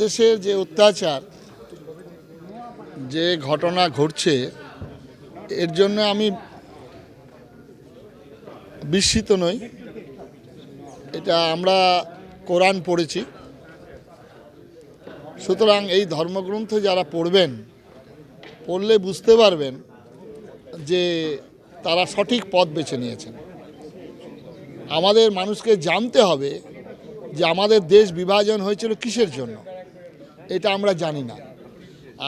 দেশের যে অত্যাচার যে ঘটনা ঘটছে এর জন্য আমি বিস্মিত নই। এটা আমরা কোরআন পড়েছি, সুতরাং এই ধর্মগ্রন্থ যারা পড়বেন পড়লে বুঝতে পারবেন যে তারা সঠিক পথ বেছে নিয়েছেন। আমাদের মানুষকে জানতে হবে যে আমাদের দেশ বিভাজন হয়েছিল কিসের জন্য, এটা আমরা জানি না।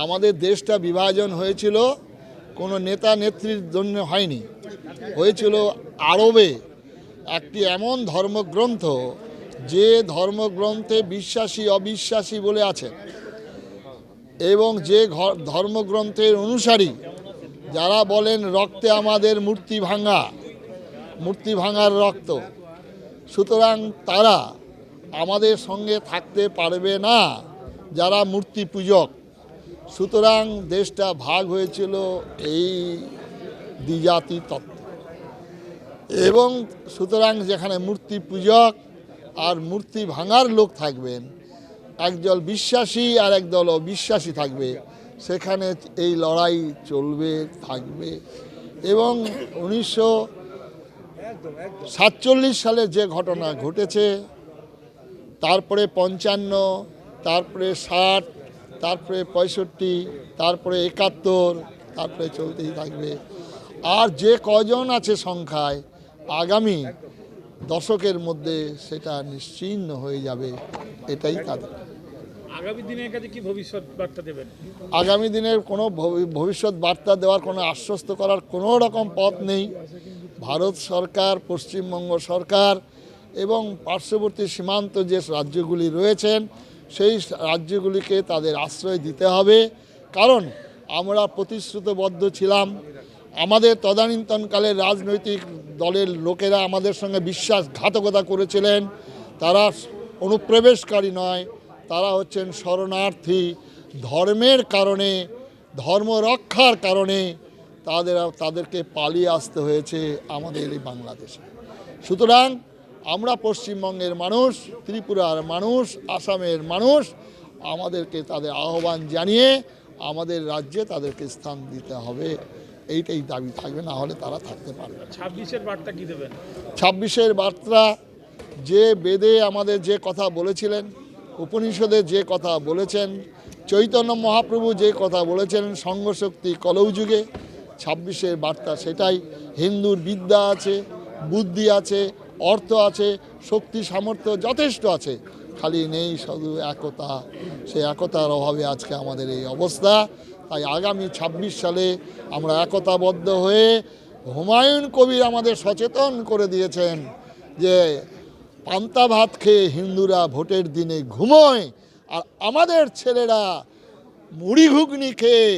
আমাদের দেশটা বিভাজন হয়েছিল কোনো নেতা নেত্রীর জন্য হয়নি, হয়েছিল আরবে একটি এমন ধর্মগ্রন্থ যে ধর্মগ্রন্থে বিশ্বাসী অবিশ্বাসী বলে আছে, এবং যে ধর্মগ্রন্থের অনুসারী যারা বলেন রক্তে আমাদের মূর্তি ভাঙার রক্ত, সুতরাং তারা আমাদের সঙ্গে থাকতে পারবে না যারা মূর্তি পূজক। সুতরাং দেশটা ভাগ হয়েছিল এই দ্বিজাতি তত্ত্ব, এবং সুতরাং যেখানে মূর্তি পূজক আর মূর্তি ভাঙার লোক থাকবেন, একদল বিশ্বাসী আর একদল অবিশ্বাসী থাকবে, সেখানে এই লড়াই চলবে থাকবে। এবং 1947 সালে যে ঘটনা ঘটেছে, তারপরে 55, তারপরে 60, তারপরে 65, তারপরে 71, তারপরে চলতেই থাকবে। আর যে কজন আছে সংখ্যায়, আগামী দশকের মধ্যে সেটা নিশ্চিহ্ন হয়ে যাবে। এটাই তাদের আগামী দিনের কাছে কি ভবিষ্যৎ বার্তা দেবেন? আগামী দিনের কোনো ভবিষ্যৎ বার্তা দেওয়ার কোনো আশ্বস্ত করার কোনো রকম পথ নেই। ভারত সরকার, পশ্চিমবঙ্গ সরকার এবং পার্শ্ববর্তী সীমান্ত যে রাজ্যগুলি রয়েছেন সেই রাজ্যগুলিকে তাদের আশ্রয় দিতে হবে, কারণ আমরা প্রতিশ্রুতিবদ্ধ ছিলাম। আমাদের তদানীন্তনকালের রাজনৈতিক দলের লোকেরা আমাদের সঙ্গে বিশ্বাসঘাতকতা করেছিলেন। তারা অনুপ্রবেশকারী নয়, তারা হচ্ছেন শরণার্থী। ধর্মের কারণে, ধর্ম রক্ষার কারণে তাদেরকে পালিয়ে আসতে হয়েছে আমাদের এই বাংলাদেশে। সুতরাং আমরা পশ্চিমবঙ্গের মানুষ, ত্রিপুরার মানুষ, আসামের মানুষ, আমাদেরকে তাদের আহ্বান জানিয়ে আমাদের রাজ্যে তাদেরকে স্থান দিতে হবে। এইটাই দাবি থাকবে, না হলে তারা থাকতে পারবে। 26-এর বার্তা কি দেবেন? 26-এর বার্তা, যে বেদে আমাদের যে কথা বলেছিলেন, উপনিষদে যে কথা বলেছেন, চৈতন্য মহাপ্রভু যে কথা বলেছেন সংঘশক্তি কলৌযুগে, 26-এর বার্তা সেটাই। হিন্দুর বিদ্যা আছে, বুদ্ধি আছে, অর্থ আছে, শক্তি সামর্থ্য যথেষ্ট আছে, খালি নেই শুধু একতা। সেই একতার অভাবে আজকে আমাদের এই অবস্থা। তাই আগামী 26 সালে আমরা একতাবদ্ধ হয়ে, হুমায়ুন কবির আমাদের সচেতন করে দিয়েছেন যে পান্তা ভাত খেয়ে হিন্দুরা ভোটের দিনে ঘুমোয়, আর আমাদের ছেলেরা মুড়ি ঘুগনি খেয়ে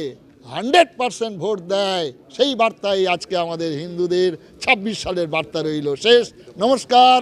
100% ভোট দেয়। সেই বার্তাই আজকে আমাদের হিন্দুদের 26 সালের বার্তা রইল। শেষ। নমস্কার।